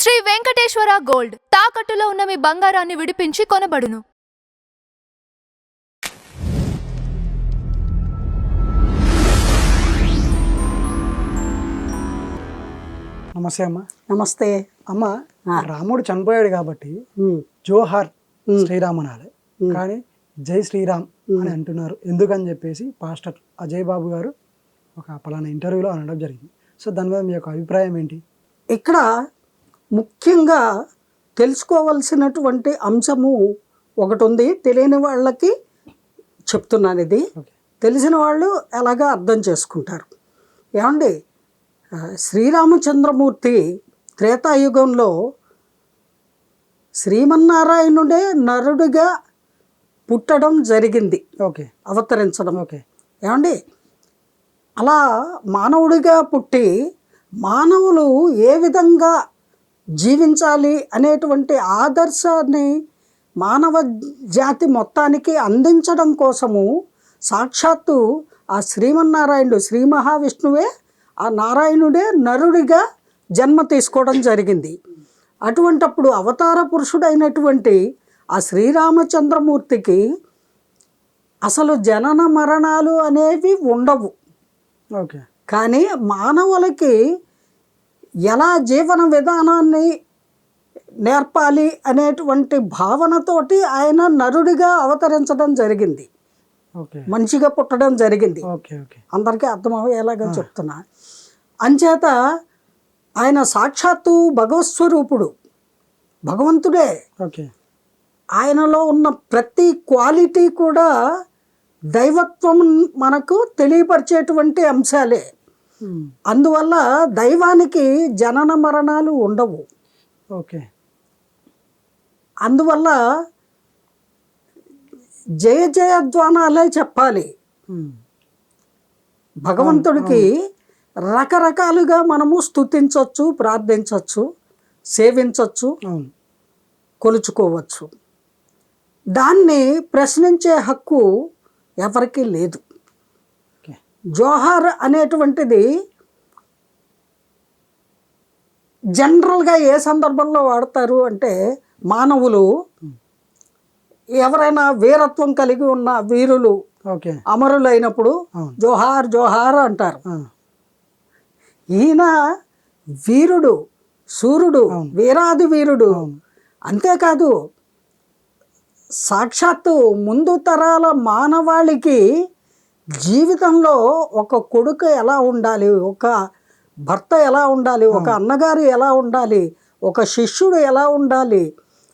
Shri Venkateswara gold తాకట్టులో ఉన్న మీ బంగారాన్ని విడిపించి కొనబడును. నమస్తే అమ్మ. నమస్తే అమ్మ, రాముడు చనిపోయాడు కాబట్టి జోహార్ శ్రీరామ్ అనాలి, కానీ జై శ్రీరామ్ అని అంటున్నారు ఎందుకని చెప్పేసి పాస్టర్ అజయ్ బాబు గారు ఒక పలానా ఇంటర్వ్యూలో అనడం జరిగింది. సో దాని మీద మీ యొక్క అభిప్రాయం ఏంటి? ఇక్కడ ముఖ్యంగా తెలుసుకోవాల్సినటువంటి అంశము ఒకటి ఉంది. తెలియని వాళ్ళకి చెప్తున్నాను, ఇది తెలిసిన వాళ్ళు ఎలాగా అర్థం చేసుకుంటారు. ఏమండి, శ్రీరామచంద్రమూర్తి త్రేతాయుగంలో శ్రీమన్నారాయణుడే నరుడిగా పుట్టడం జరిగింది, అవతరించడం. ఏమండి, అలా మానవుడిగా పుట్టి మానవులు ఏ విధంగా జీవించాలి అనేటువంటి ఆదర్శాన్ని మానవ జాతి మొత్తానికి అందించడం కోసము సాక్షాత్తు ఆ శ్రీమన్నారాయణుడు, శ్రీ మహావిష్ణువే, ఆ నారాయణుడే నరుడిగా జన్మ తీసుకోవడం జరిగింది. అటువంటప్పుడు అవతార పురుషుడైనటువంటి ఆ శ్రీరామచంద్రమూర్తికి అసలు జనన మరణాలు అనేవి ఉండవు. కానీ మానవులకి ఎలా జీవన విధానాన్ని నేర్పాలి అనేటువంటి భావనతోటి ఆయన నరుడిగా అవతరించడం జరిగింది, మంచిగా పుట్టడం జరిగింది. అందరికీ అర్థమయ్యేలాగా చెప్తున్నా. అంచేత ఆయన సాక్షాత్తు భగవత్ స్వరూపుడు, భగవంతుడే. ఆయనలో ఉన్న ప్రతి క్వాలిటీ కూడా దైవత్వం మనకు తెలియపరిచేటువంటి అంశాలే. అందువల్ల దైవానికి జనన మరణాలు ఉండవు. అందువల్ల జయ జయధ్వానాలే చెప్పాలి. భగవంతుడికి రకరకాలుగా మనము స్తుతించవచ్చు, ప్రార్థించవచ్చు, సేవించవచ్చు, కొలుచుకోవచ్చు. దాన్ని ప్రశ్నించే హక్కు ఎవరికీ లేదు. జోహార్ అనేటువంటిది జనరల్గా ఏ సందర్భంలో వాడతారు అంటే, మానవులు ఎవరైనా వీరత్వం కలిగి ఉన్న వీరులు, అమరులైనప్పుడు జోహార్ జోహార్ అంటారు. ఈయన వీరుడు, సూర్యుడు, వీరాది వీరుడు. అంతేకాదు సాక్షాత్తు ముందు తరాల మానవాళికి జీవితంలో ఒక కొడుకు ఎలా ఉండాలి, ఒక భర్త ఎలా ఉండాలి, ఒక అన్నగారు ఎలా ఉండాలి, ఒక శిష్యుడు ఎలా ఉండాలి,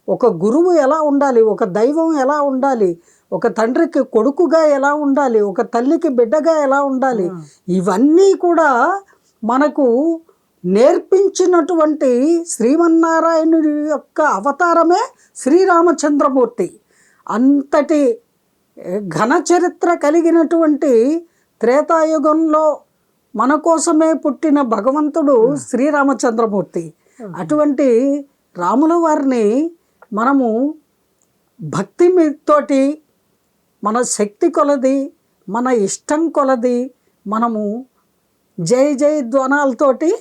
ఒక గురువు ఎలా ఉండాలి, ఒక దైవం ఎలా ఉండాలి, ఒక తండ్రికి కొడుకుగా ఎలా ఉండాలి, ఒక తల్లికి బిడ్డగా ఎలా ఉండాలి, ఇవన్నీ కూడా మనకు నేర్పించినటువంటి శ్రీమన్నారాయణుడి యొక్క అవతారమే శ్రీరామచంద్రమూర్తి. అంతటి ఘన చరిత్ర కలిగినటువంటి త్రేతాయుగంలో మన కోసమే పుట్టిన భగవంతుడు శ్రీరామచంద్రమూర్తి. అటువంటి రాముల వారిని మనము భక్తి తోటి, మన శక్తి కొలది, మన ఇష్టం కొలది మనము జై జై ధ్వనాలతోటి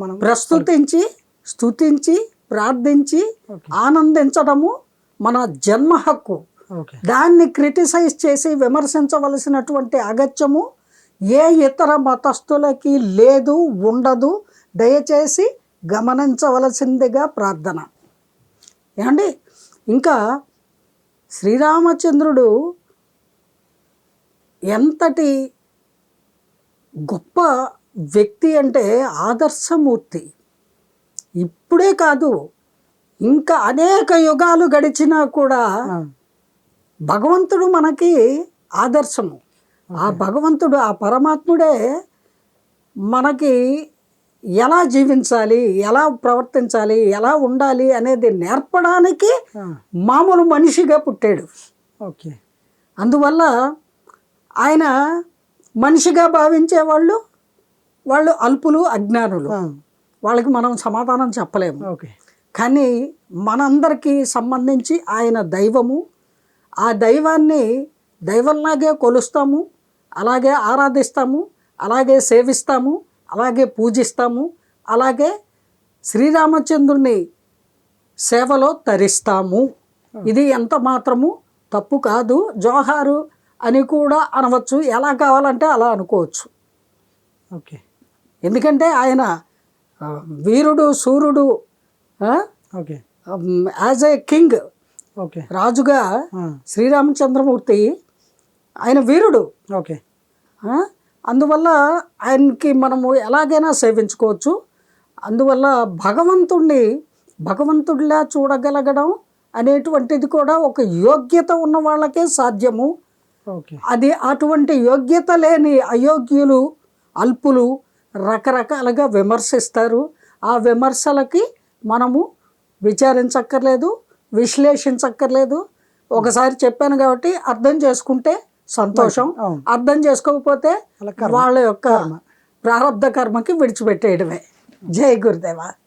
మనం ప్రస్తుతించి, స్తుతించి, ప్రార్థించి ఆనందించడము మన జన్మ హక్కు. దాన్ని క్రిటిసైజ్ చేసి విమర్శించవలసినటువంటి అగత్యము ఏ ఇతర మతస్థులకి లేదు, ఉండదు. దయచేసి గమనించవలసిందిగా ప్రార్థన. ఏమండి, ఇంకా శ్రీరామచంద్రుడు ఎంతటి గొప్ప వ్యక్తి అంటే ఆదర్శమూర్తి. ఇప్పుడే కాదు, ఇంకా అనేక యుగాలు గడిచినా కూడా భగవంతుడు మనకి ఆదర్శము. ఆ భగవంతుడు, ఆ పరమాత్ముడే మనకి ఎలా జీవించాలి, ఎలా ప్రవర్తించాలి, ఎలా ఉండాలి అనేది నేర్పడానికి మామూలు మనిషిగా పుట్టాడు. అందువల్ల ఆయన మనిషిగా భావించే వాళ్ళు అల్పులు, అజ్ఞానులు. వాళ్ళకి మనం సమాధానం చెప్పలేము. కానీ మనందరికీ సంబంధించి ఆయన దైవము. ఆ దైవాన్ని దైవంలాగే కొలుస్తాము, అలాగే ఆరాధిస్తాము, అలాగే సేవిస్తాము, అలాగే పూజిస్తాము, అలాగే శ్రీరామచంద్రుని సేవలో తరిస్తాము. ఇది ఎంత మాత్రము తప్పు కాదు. జోహారు అని కూడా అనవచ్చు, ఎలా కావాలంటే అలా అనుకోవచ్చు. ఓకే ఎందుకంటే ఆయన వీరుడు, సూర్యుడు, okay as a king, okay రాజుగా శ్రీరామచంద్రమూర్తి ఆయన వీరుడు. ఓకే అందువల్ల ఆయనకి మనము ఎలాగైనా సేవించుకోవచ్చు. అందువల్ల భగవంతుడిలా చూడగలగడం అనేటువంటిది కూడా ఒక యోగ్యత ఉన్న వాళ్ళకే సాధ్యము. ఓకే అది అటువంటి యోగ్యత లేని అయోగ్యులు, అల్పులు రకరకాలుగా విమర్శిస్తారు. ఆ విమర్శలకి మనము విచారించక్కర్లేదు, విశ్లేషించక్కర్లేదు. ఒకసారి చెప్పాను కాబట్టి అర్థం చేసుకుంటే సంతోషం, అవును. అర్థం చేసుకోకపోతే వాళ్ళ యొక్క ప్రారంధ కర్మకి విడిచిపెట్టేయడమే. జై గురుదేవా.